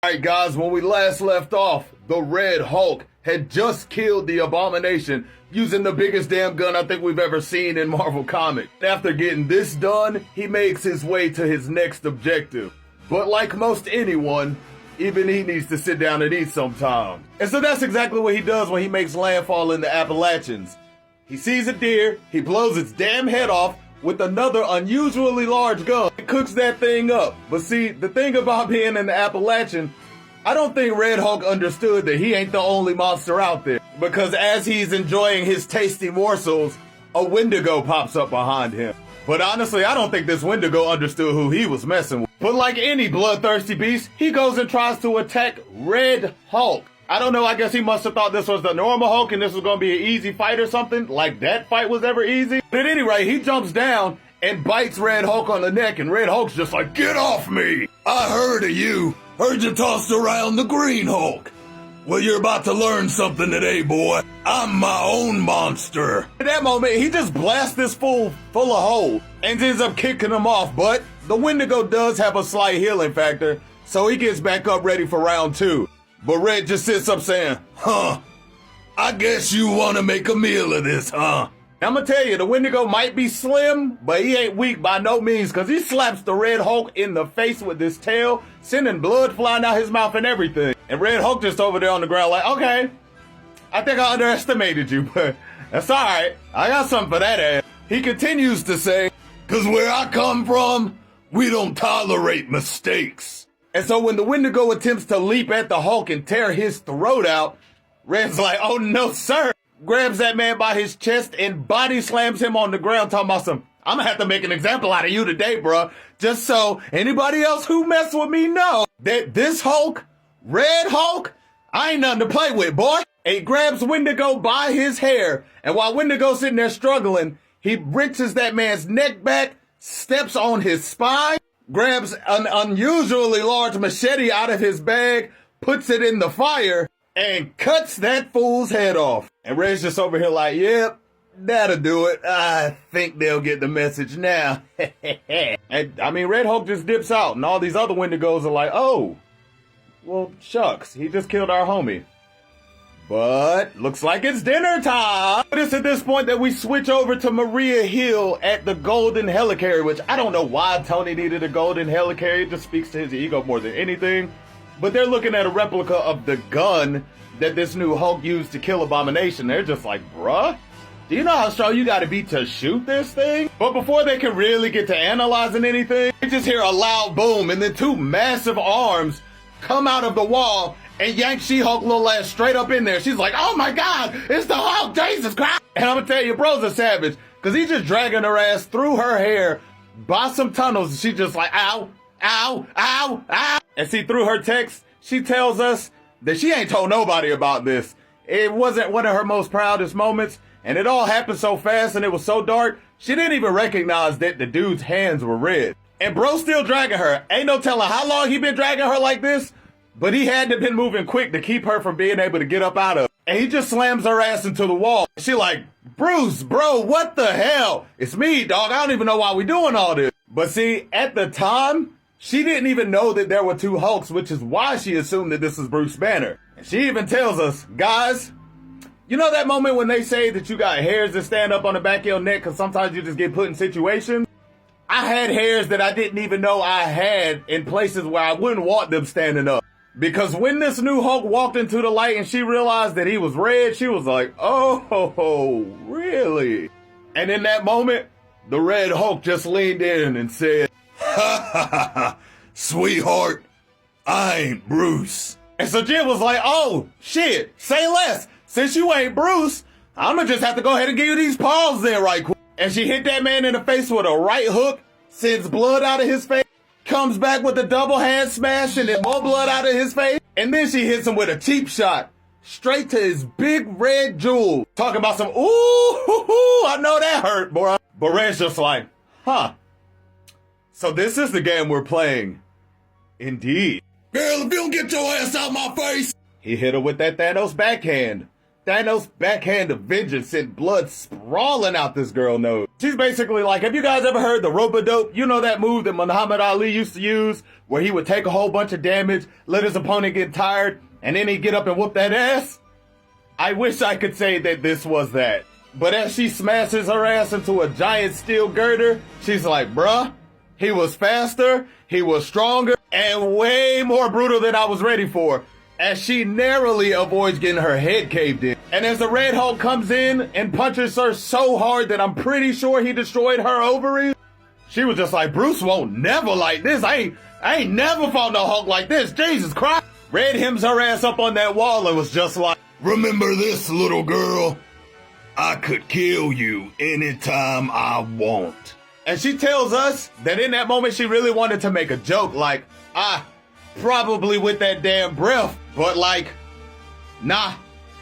Alright guys, when we last left off, the Red Hulk had just killed the Abomination using the biggest damn gun I think we've ever seen in Marvel Comics. After getting this done, he makes his way to his next objective. But like most anyone, even he needs to sit down and eat sometime. And so that's exactly what he does when he makes landfall in the Appalachians. He sees a deer, he blows its damn head off with another unusually large gun. He cooks that thing up. But see, the thing about being in the Appalachian, I don't think Red Hulk understood that he ain't the only monster out there. Because as he's enjoying his tasty morsels, a Wendigo pops up behind him. But honestly, I don't think this Wendigo understood who he was messing with. But like any bloodthirsty beast, he goes and tries to attack Red Hulk. I don't know, I guess he must have thought this was the normal Hulk and this was gonna be an easy fight or something, like that fight was ever easy. But at any rate, he jumps down and bites Red Hulk on the neck, and Red Hulk's just like, "Get off me! I heard of you. Heard you tossed around the Green Hulk. Well, you're about to learn something today, boy. I'm my own monster." At that moment, he just blasts this fool full of holes and ends up kicking him off, but the Wendigo does have a slight healing factor, so he gets back up ready for round two. But Red just sits up saying, "Huh, I guess you want to make a meal of this, huh?" I'm gonna tell you, the Wendigo might be slim, but he ain't weak by no means, because he slaps the Red Hulk in the face with his tail, sending blood flying out his mouth and everything. And Red Hulk just over there on the ground like, "Okay, I think I underestimated you, but that's alright. I got something for that ass." He continues to say, "Because where I come from, we don't tolerate mistakes." And so when the Wendigo attempts to leap at the Hulk and tear his throat out, Red's like, "Oh no, sir." Grabs that man by his chest and body slams him on the ground, talking about some, "I'm gonna have to make an example out of you today, bruh. Just so anybody else who mess with me know that this Hulk, Red Hulk, I ain't nothing to play with, boy." And he grabs Wendigo by his hair, and while Wendigo's sitting there struggling, he wrenches that man's neck back, steps on his spine, grabs an unusually large machete out of his bag, puts it in the fire, and cuts that fool's head off. And Red's just over here like, "Yep, that'll do it. I think they'll get the message now." And I mean, Red Hulk just dips out, and all these other Wendigos are like, "Oh, well, shucks, he just killed our homie. But looks like it's dinner time." But it's at this point that we switch over to Maria Hill at the golden helicarrier, which I don't know why Tony needed a golden helicarrier. It just speaks to his ego more than anything. But they're looking at a replica of the gun that this new Hulk used to kill Abomination. They're just like, "Bruh, do you know how strong you gotta be to shoot this thing?" But before they can really get to analyzing anything, they just hear a loud boom, and then two massive arms come out of the wall and yank She-Hulk little ass straight up in there. She's like, "Oh my God, it's the Hulk, Jesus Christ." And I'm gonna tell you, bro's a savage, because he's just dragging her ass through her hair by some tunnels, and she's just like, "Ow, ow, ow, ow." And see, through her text, she tells us that she ain't told nobody about this. It wasn't one of her most proudest moments, and it all happened so fast and it was so dark, she didn't even recognize that the dude's hands were red. And bro's still dragging her. Ain't no telling how long he been dragging her like this, but he had to been moving quick to keep her from being able to get up out of it. And he just slams her ass into the wall. She like, "Bruce, bro, what the hell? It's me, dog. I don't even know why we doing all this." But see, at the time, she didn't even know that there were two Hulks, which is why she assumed that this was Bruce Banner. And she even tells us, "Guys, you know that moment when they say that you got hairs that stand up on the back of your neck because sometimes you just get put in situations? I had hairs that I didn't even know I had in places where I wouldn't want them standing up. Because when this new Hulk walked into the light and she realized that he was red, she was like, 'Oh, really?' And in that moment, the Red Hulk just leaned in and said, 'Ha ha ha ha, sweetheart, I ain't Bruce.'" And so Jim was like, "Oh, shit, say less. Since you ain't Bruce, I'm gonna just have to go ahead and give you these paws then right quick." And she hit that man in the face with a right hook, sends blood out of his face, comes back with a double hand smash and then more blood out of his face. And then she hits him with a cheap shot, straight to his big red jewel. Talking about some, "Ooh, I know that hurt, boy." But Red's just like, "Huh. So this is the game we're playing." Indeed. "Girl, if you don't get your ass out my face." He hit her with that Thanos backhand. Thanos' backhand of vengeance sent blood sprawling out this girl's nose. She's basically like, have you guys ever heard the rope-a-dope? You know that move that Muhammad Ali used to use where he would take a whole bunch of damage, let his opponent get tired, and then he'd get up and whoop that ass? I wish I could say that this was that. But as she smashes her ass into a giant steel girder, she's like, bruh, he was faster, he was stronger, and way more brutal than I was ready for, as she narrowly avoids getting her head caved in. And as the Red Hulk comes in and punches her so hard that I'm pretty sure he destroyed her ovaries, she was just like, Bruce won't never like this. I ain't never fought no Hulk like this. Jesus Christ. Red hems her ass up on that wall and was just like, remember this, little girl? I could kill you anytime I want. And she tells us that in that moment she really wanted to make a joke like, probably with that damn breath, but like, nah,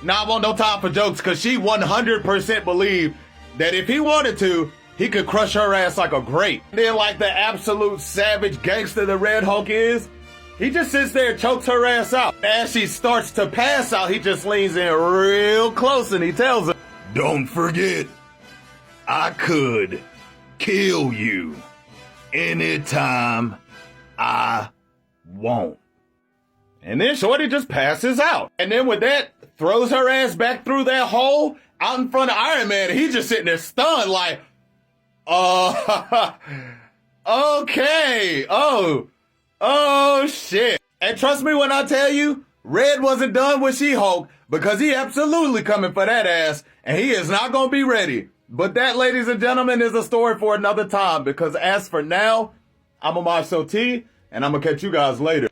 I want no time for jokes, because she 100% believed that if he wanted to, he could crush her ass like a grape. Then like the absolute savage gangster the Red Hulk is, he just sits there and chokes her ass out. As she starts to pass out, he just leans in real close and he tells her, don't forget, I could kill you anytime I want. And then Shorty just passes out. And then with that, throws her ass back through that hole out in front of Iron Man. And he's just sitting there stunned like, okay. Oh, shit. And trust me when I tell you, Red wasn't done with She-Hulk, because he absolutely coming for that ass, and he is not going to be ready. But that, ladies and gentlemen, is a story for another time, because as for now, I'm Amash Soti, and I'm going to catch you guys later.